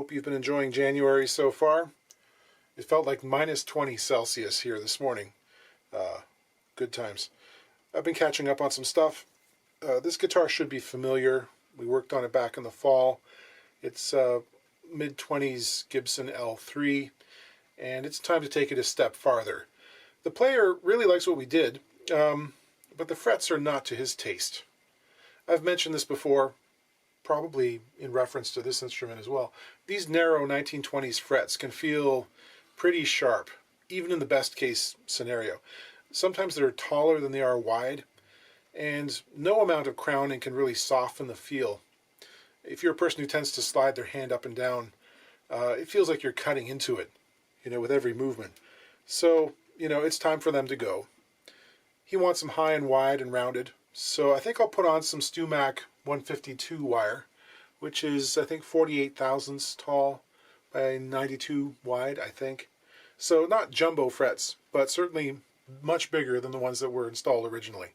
Hope you've been enjoying January so far. It felt like minus 20 Celsius here this morning. Good times. I've been catching up on some stuff. This guitar should be familiar. We worked on it back in the fall. It's mid-20s Gibson L3, and it's time to take it a step farther. The player really likes what we did, but the frets are not to his taste. I've mentioned this before, probably in reference to this instrument as well. These narrow 1920s frets can feel pretty sharp, even in the best case scenario. Sometimes they're taller than they are wide, and no amount of crowning can really soften the feel. If you're a person who tends to slide their hand up and down, it feels like you're cutting into it, with every movement. So, it's time for them to go. He wants them high and wide and rounded, so I think I'll put on some StewMac 152 wire, which is, I think, 48 thousandths tall by 92 wide, I think. So not jumbo frets, but certainly much bigger than the ones that were installed originally.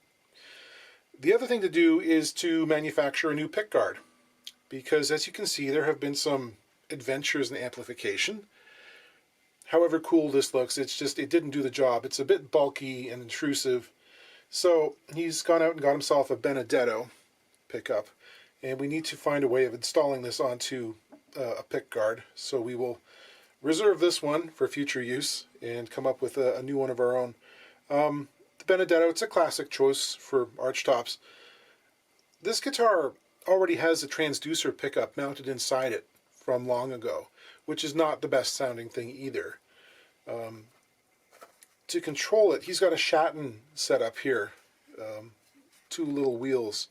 The other thing to do is to manufacture a new pickguard, because as you can see, there have been some adventures in amplification. However cool this looks, it didn't do the job. It's a bit bulky and intrusive. So he's gone out and got himself a Benedetto pickup, and we need to find a way of installing this onto a pickguard. So we will reserve this one for future use and come up with a new one of our own. The Benedetto, it's a classic choice for archtops. This guitar already has a transducer pickup mounted inside it from long ago, which is not the best sounding thing either. To control it, he's got a Shatton set up here, two little wheels.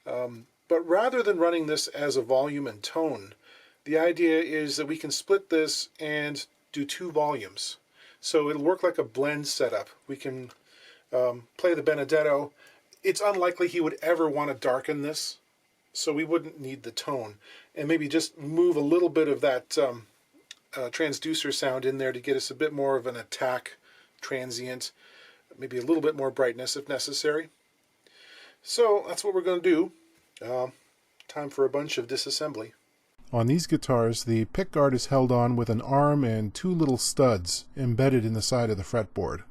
But rather than running this as a volume and tone, the idea is that we can split this and do two volumes. So it'll work like a blend setup. We can play the Benedetto. It's unlikely he would ever want to darken this, so we wouldn't need the tone. And maybe just move a little bit of that transducer sound in there to get us a bit more of an attack transient, maybe a little bit more brightness if necessary. So that's what we're going to do. Time for a bunch of disassembly. On these guitars, the pickguard is held on with an arm and two little studs embedded in the side of the fretboard.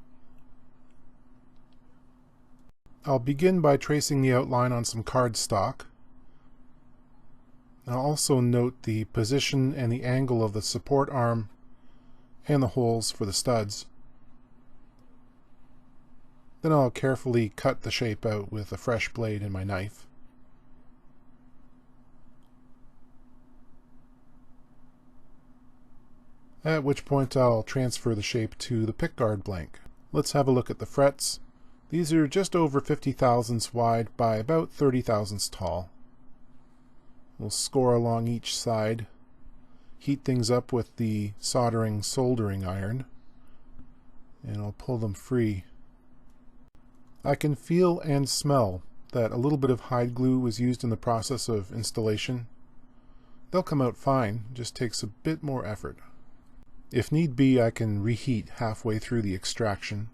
I'll begin by tracing the outline on some cardstock. I'll also note the position and the angle of the support arm and the holes for the studs. Then I'll carefully cut the shape out with a fresh blade and my knife. At which point I'll transfer the shape to the pickguard blank. Let's have a look at the frets. These are just over 50 thousandths wide by about 30 thousandths tall. We'll score along each side, heat things up with the soldering iron, and I'll pull them free. I can feel and smell that a little bit of hide glue was used in the process of installation. They'll come out fine, just takes a bit more effort. If need be, I can reheat halfway through the extraction.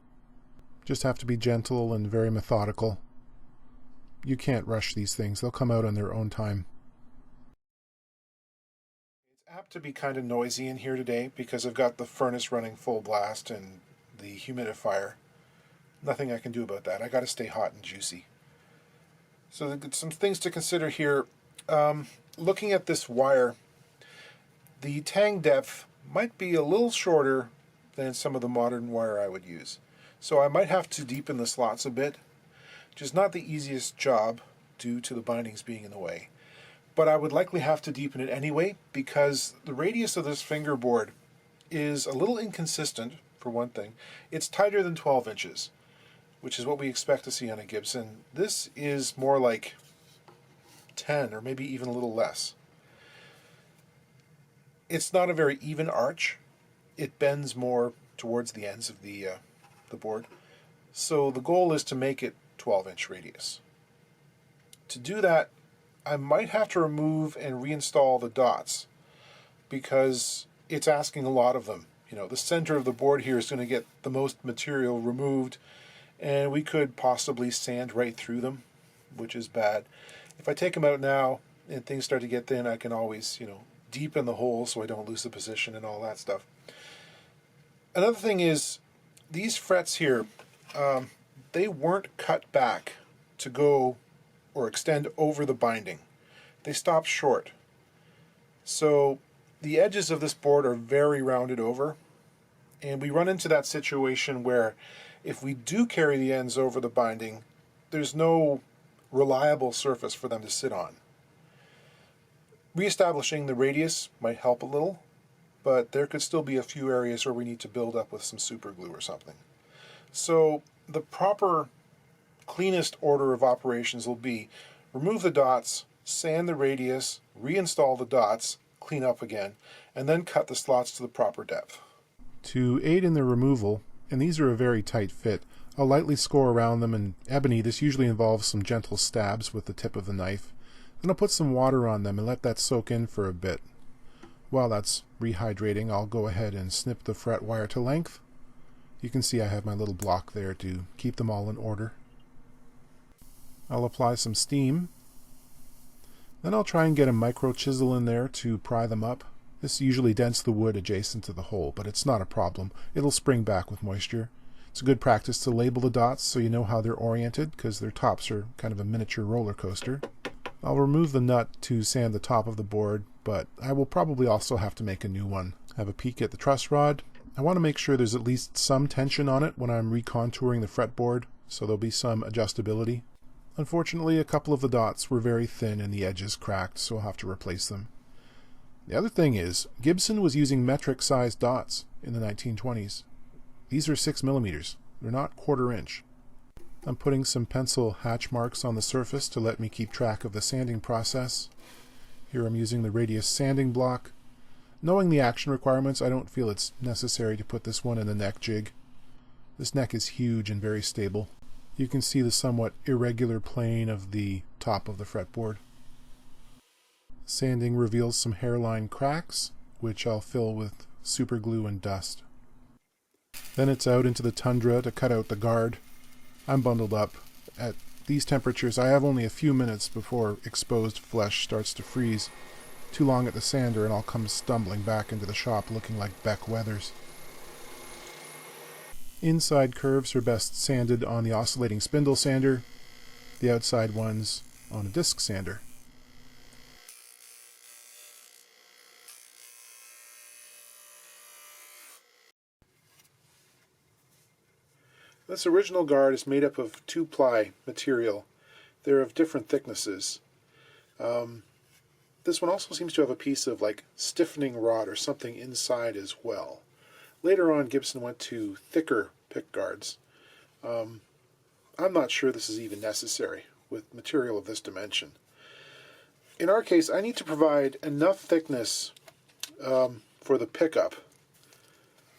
Just have to be gentle and very methodical. You can't rush these things, they'll come out on their own time. It's apt to be kind of noisy in here today because I've got the furnace running full blast and the humidifier. Nothing I can do about that. I got to stay hot and juicy. So some things to consider here. Looking at this wire, the tang depth might be a little shorter than some of the modern wire I would use. So I might have to deepen the slots a bit, which is not the easiest job due to the bindings being in the way. But I would likely have to deepen it anyway because the radius of this fingerboard is a little inconsistent, for one thing. It's tighter than 12 inches, which is what we expect to see on a Gibson. This is more like 10 or maybe even a little less. It's not a very even arch. It bends more towards the ends of the board. So the goal is to make it 12-inch radius. To do that, I might have to remove and reinstall the dots because it's asking a lot of them. The center of the board here is going to get the most material removed, and we could possibly sand right through them, which is bad. If I take them out now and things start to get thin, I can always, deep in the hole so I don't lose the position and all that stuff. Another thing is, these frets here, they weren't cut back to go or extend over the binding. They stopped short. So the edges of this board are very rounded over, and we run into that situation where if we do carry the ends over the binding, there's no reliable surface for them to sit on. Reestablishing the radius might help a little, but there could still be a few areas where we need to build up with some super glue or something. So the proper, cleanest order of operations will be remove the dots, sand the radius, reinstall the dots, clean up again, and then cut the slots to the proper depth. To aid in the removal, and these are a very tight fit, I'll lightly score around them in ebony. This usually involves some gentle stabs with the tip of the knife. Then I'll put some water on them and let that soak in for a bit. While that's rehydrating, I'll go ahead and snip the fret wire to length. You can see I have my little block there to keep them all in order. I'll apply some steam. Then I'll try and get a micro chisel in there to pry them up. This usually dents the wood adjacent to the hole, but it's not a problem. It'll spring back with moisture. It's a good practice to label the dots so you know how they're oriented, because their tops are kind of a miniature roller coaster. I'll remove the nut to sand the top of the board, but I will probably also have to make a new one. Have a peek at the truss rod. I want to make sure there's at least some tension on it when I'm recontouring the fretboard, so there'll be some adjustability. Unfortunately, a couple of the dots were very thin and the edges cracked, so I'll have to replace them. The other thing is, Gibson was using metric-sized dots in the 1920s. These are 6mm. They're not 1/4 inch. I'm putting some pencil hatch marks on the surface to let me keep track of the sanding process. Here I'm using the radius sanding block. Knowing the action requirements, I don't feel it's necessary to put this one in the neck jig. This neck is huge and very stable. You can see the somewhat irregular plane of the top of the fretboard. Sanding reveals some hairline cracks, which I'll fill with super glue and dust. Then it's out into the tundra to cut out the guard. I'm bundled up. At these temperatures, I have only a few minutes before exposed flesh starts to freeze. Too long at the sander and I'll come stumbling back into the shop looking like Beck Weathers. Inside curves are best sanded on the oscillating spindle sander, the outside ones on a disc sander. This original guard is made up of 2-ply material. They're of different thicknesses. This one also seems to have a piece of like stiffening rod or something inside as well. Later on, Gibson went to thicker pick guards. I'm not sure this is even necessary with material of this dimension. In our case, I need to provide enough thickness for the pickup.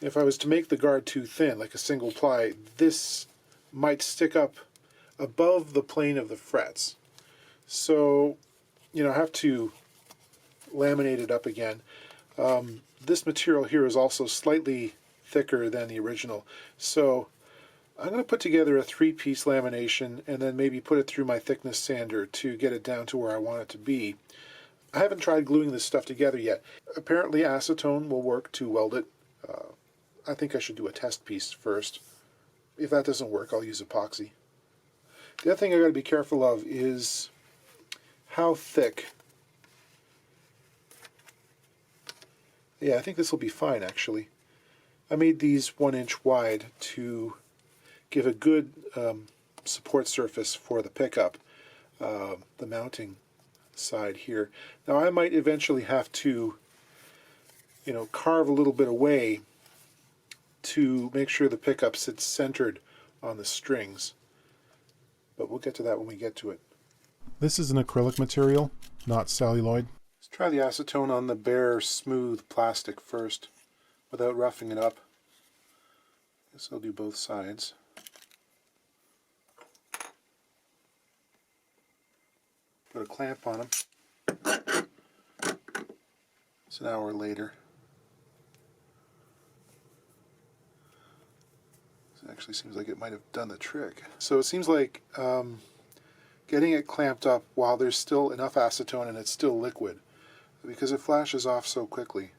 If I was to make the guard too thin, like a single ply, this might stick up above the plane of the frets. So, I have to laminate it up again. This material here is also slightly thicker than the original. So I'm going to put together a 3-piece lamination and then maybe put it through my thickness sander to get it down to where I want it to be. I haven't tried gluing this stuff together yet. Apparently acetone will work to weld it. I think I should do a test piece first. If that doesn't work, I'll use epoxy. The other thing I've got to be careful of is how thick. Yeah, I think this will be fine actually. I made these 1 inch wide to give a good support surface for the pickup, the mounting side here. Now I might eventually have to, carve a little bit away to make sure the pickup sits centered on the strings. But we'll get to that when we get to it. This is an acrylic material, not celluloid. Let's try the acetone on the bare, smooth plastic first, without roughing it up. Guess I'll do both sides. Put a clamp on them. It's an hour later. Actually seems like it might have done the trick. So it seems like getting it clamped up while there's still enough acetone and it's still liquid because it flashes off so quickly.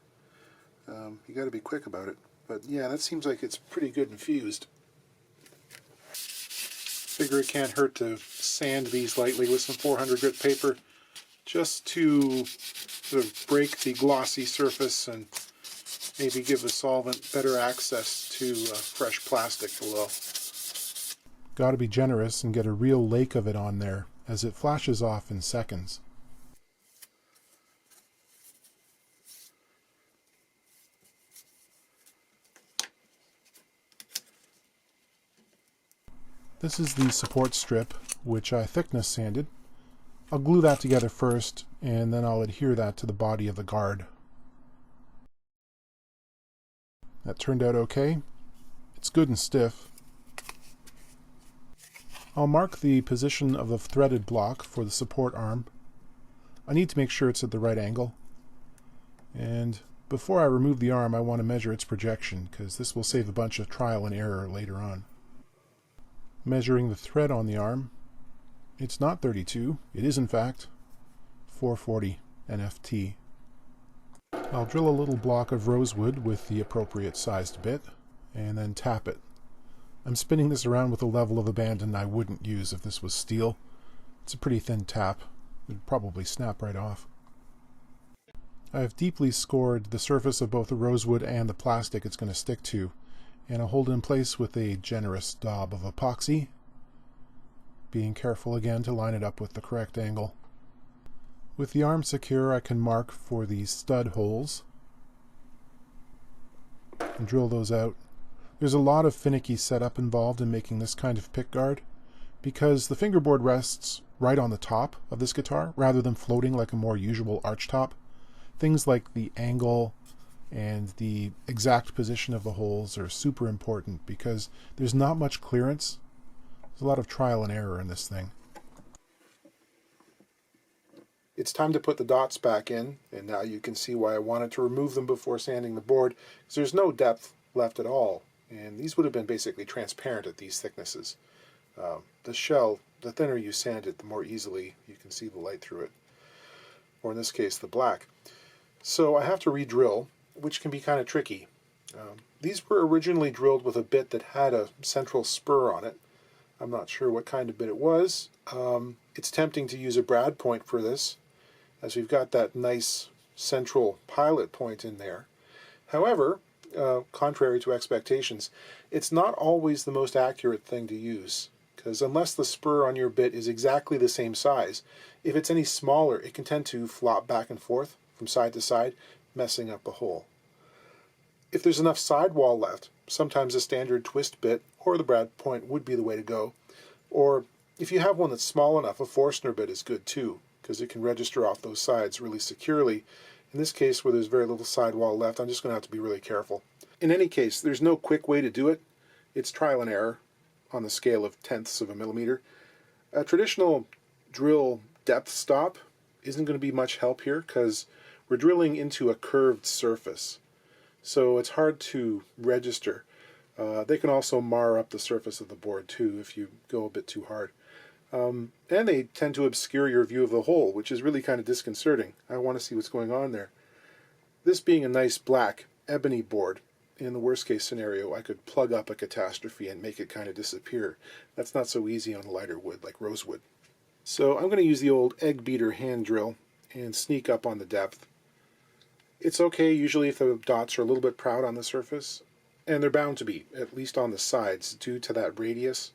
You got to be quick about it. But yeah, that seems like it's pretty good infused. Figure it can't hurt to sand these lightly with some 400 grit paper just to sort of break the glossy surface and maybe give the solvent better access to fresh plastic below. Got to be generous and get a real lake of it on there, as it flashes off in seconds. This is the support strip, which I thickness sanded. I'll glue that together first, and then I'll adhere that to the body of the guard. That turned out okay. It's good and stiff. I'll mark the position of the threaded block for the support arm. I need to make sure it's at the right angle. And before I remove the arm, I want to measure its projection, because this will save a bunch of trial and error later on. Measuring the thread on the arm, it's not 32, it is in fact 440 NFT. I'll drill a little block of rosewood with the appropriate sized bit, and then tap it. I'm spinning this around with a level of abandon I wouldn't use if this was steel. It's a pretty thin tap, it would probably snap right off. I've deeply scored the surface of both the rosewood and the plastic it's going to stick to, and I'll hold it in place with a generous daub of epoxy, being careful again to line it up with the correct angle. With the arm secure, I can mark for the stud holes and drill those out. There's a lot of finicky setup involved in making this kind of pickguard, because the fingerboard rests right on the top of this guitar rather than floating like a more usual arch top. Things like the angle and the exact position of the holes are super important because there's not much clearance. There's a lot of trial and error in this thing. It's time to put the dots back in, and now you can see why I wanted to remove them before sanding the board, because there's no depth left at all, and these would have been basically transparent at these thicknesses. The shell, the thinner you sand it, the more easily you can see the light through it, or in this case the black. So I have to re-drill, which can be kind of tricky. These were originally drilled with a bit that had a central spur on it. I'm not sure what kind of bit it was. It's tempting to use a brad point for this, as we've got that nice central pilot point in there. However, contrary to expectations, it's not always the most accurate thing to use, because unless the spur on your bit is exactly the same size, if it's any smaller, it can tend to flop back and forth from side to side, messing up the hole. If there's enough sidewall left, sometimes a standard twist bit or the brad point would be the way to go. Or if you have one that's small enough, a Forstner bit is good too, because it can register off those sides really securely. In this case, where there's very little sidewall left, I'm just going to have to be really careful. In any case, there's no quick way to do it. It's trial and error on the scale of tenths of a millimeter. A traditional drill depth stop isn't going to be much help here, because we're drilling into a curved surface, so it's hard to register. They can also mar up the surface of the board too if you go a bit too hard. And they tend to obscure your view of the hole, which is really kind of disconcerting. I want to see what's going on there. This being a nice black ebony board, in the worst case scenario, I could plug up a catastrophe and make it kind of disappear. That's not so easy on lighter wood like rosewood. So I'm going to use the old egg beater hand drill and sneak up on the depth. It's okay usually if the dots are a little bit proud on the surface, and they're bound to be, at least on the sides, due to that radius.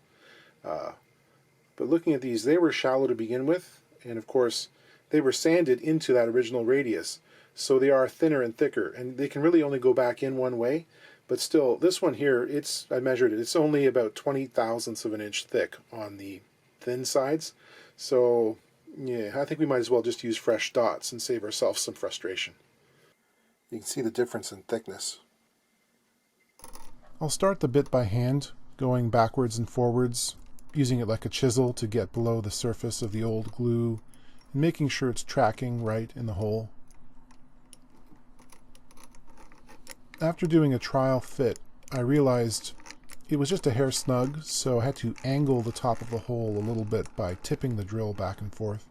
But looking at these, they were shallow to begin with, and of course they were sanded into that original radius, so they are thinner and thicker, and they can really only go back in one way. But still, this one here, I measured it, it's only about 20 thousandths of an inch thick on the thin sides. So yeah, I think we might as well just use fresh dots and save ourselves some frustration. You can see the difference in thickness. I'll start the bit by hand, going backwards and forwards, using it like a chisel to get below the surface of the old glue, and making sure it's tracking right in the hole. After doing a trial fit, I realized it was just a hair snug, so I had to angle the top of the hole a little bit by tipping the drill back and forth.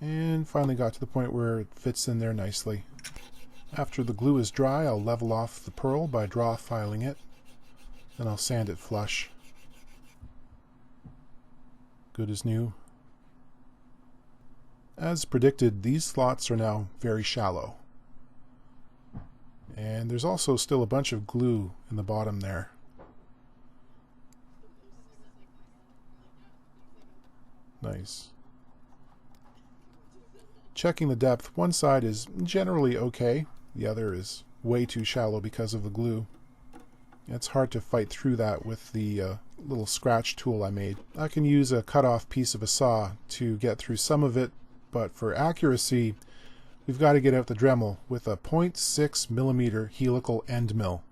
And finally got to the point where it fits in there nicely. After the glue is dry, I'll level off the pearl by draw filing it. Then I'll sand it flush. Good as new. As predicted, these slots are now very shallow. And there's also still a bunch of glue in the bottom there. Nice. Checking the depth, one side is generally okay. The other is way too shallow because of the glue. It's hard to fight through that with the little scratch tool I made. I can use a cut-off piece of a saw to get through some of it, but for accuracy, we've got to get out the Dremel with a 0.6mm helical end mill.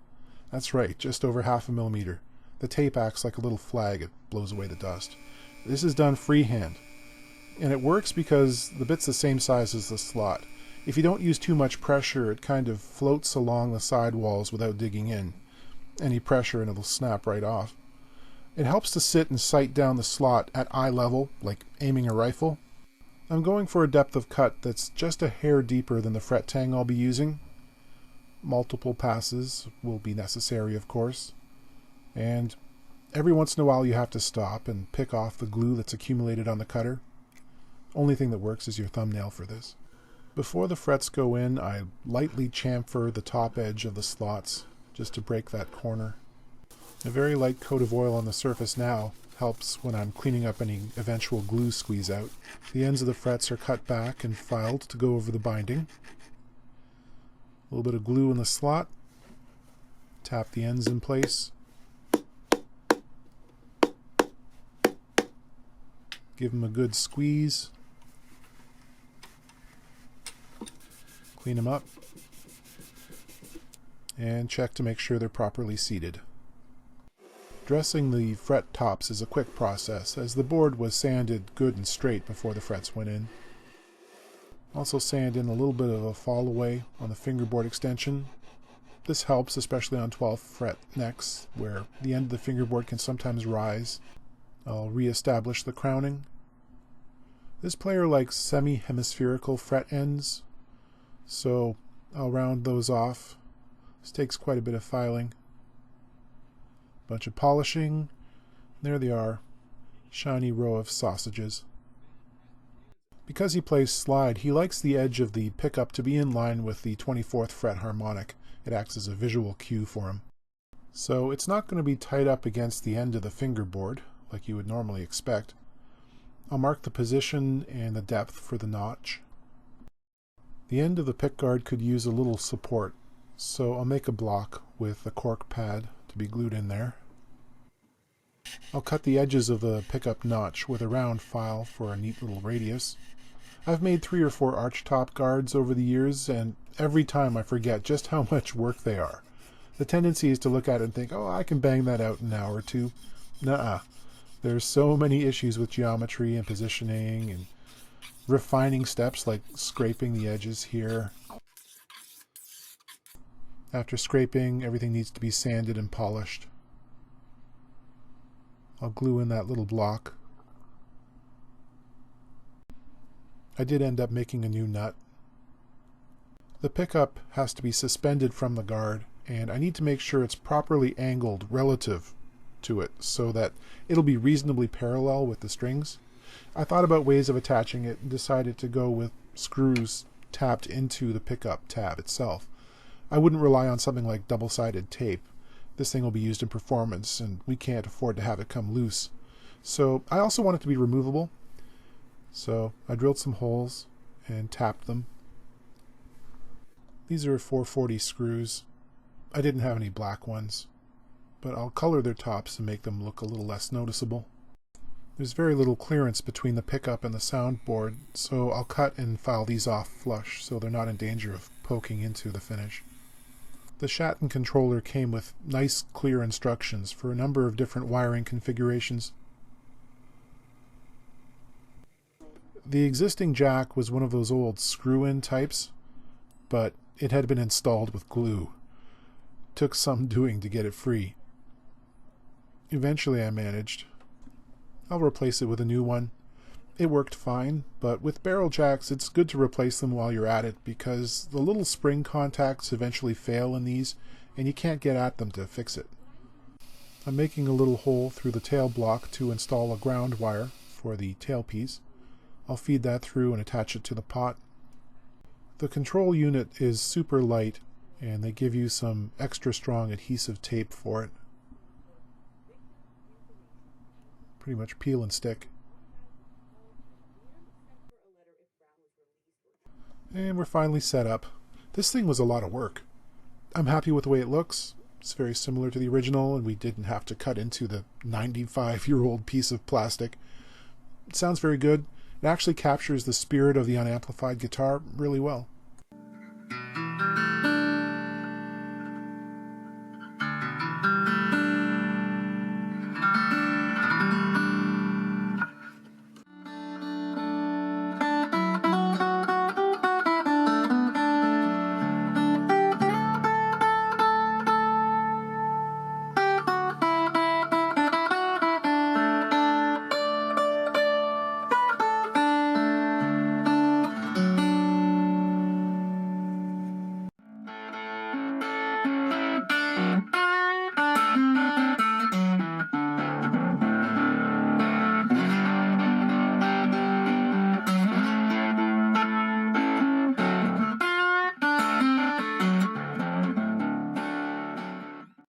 That's right, just over 0.5 millimeter. The tape acts like a little flag, it blows away the dust. This is done freehand, and it works because the bit's the same size as the slot. If you don't use too much pressure, it kind of floats along the side walls without digging in. Any pressure and it'll snap right off. It helps to sit and sight down the slot at eye level, like aiming a rifle. I'm going for a depth of cut that's just a hair deeper than the fret tang I'll be using. Multiple passes will be necessary, of course. And every once in a while you have to stop and pick off the glue that's accumulated on the cutter. Only thing that works is your thumbnail for this. Before the frets go in, I lightly chamfer the top edge of the slots just to break that corner. A very light coat of oil on the surface now helps when I'm cleaning up any eventual glue squeeze out. The ends of the frets are cut back and filed to go over the binding. A little bit of glue in the slot. Tap the ends in place. Give them a good squeeze. Clean them up. And check to make sure they're properly seated. Dressing the fret tops is a quick process, as the board was sanded good and straight before the frets went in. Also sand in a little bit of a fall away on the fingerboard extension. This helps, especially on 12th fret necks, where the end of the fingerboard can sometimes rise. I'll re-establish the crowning. This player likes semi-hemispherical fret ends, so I'll round those off. This takes quite a bit of filing. Bunch of polishing. There they are. Shiny row of sausages. Because he plays slide, he likes the edge of the pickup to be in line with the 24th fret harmonic. It acts as a visual cue for him. So it's not going to be tied up against the end of the fingerboard, like you would normally expect. I'll mark the position and the depth for the notch. The end of the pickguard could use a little support, so I'll make a block with a cork pad to be glued in there. I'll cut the edges of the pickup notch with a round file for a neat little radius. I've made 3 or 4 arch top guards over the years, and every time I forget just how much work they are. The tendency is to look at it and think, oh, I can bang that out in an hour or two. Nuh-uh. There's so many issues with geometry and positioning and refining steps like scraping the edges here. After scraping, everything needs to be sanded and polished. I'll glue in that little block. I did end up making a new nut. The pickup has to be suspended from the guard, and I need to make sure it's properly angled relative to it so that it'll be reasonably parallel with the strings. I thought about ways of attaching it and decided to go with screws tapped into the pickup tab itself. I wouldn't rely on something like double-sided tape. This thing will be used in performance, and we can't afford to have it come loose. So I also want it to be removable. So I drilled some holes and tapped them. These are 440 screws. I didn't have any black ones, but I'll color their tops and make them look a little less noticeable. There's very little clearance between the pickup and the soundboard, so I'll cut and file these off flush so they're not in danger of poking into the finish. The Shatton controller came with nice clear instructions for a number of different wiring configurations. The existing jack was one of those old screw-in types, but it had been installed with glue. Took some doing to get it free. Eventually I managed. I'll replace it with a new one. it worked fine, but with barrel jacks it's good to replace them while you're at it because the little spring contacts eventually fail in these and you can't get at them to fix it. I'm making a little hole through the tail block to install a ground wire for the tailpiece. I'll feed that through and attach it to the pot. The control unit is super light and they give you some extra strong adhesive tape for it. Pretty much peel and stick. And we're finally set up. This thing was a lot of work. I'm happy with the way it looks. It's very similar to the original and we didn't have to cut into the 95-year-old piece of plastic. It sounds very good. It actually captures the spirit of the unamplified guitar really well.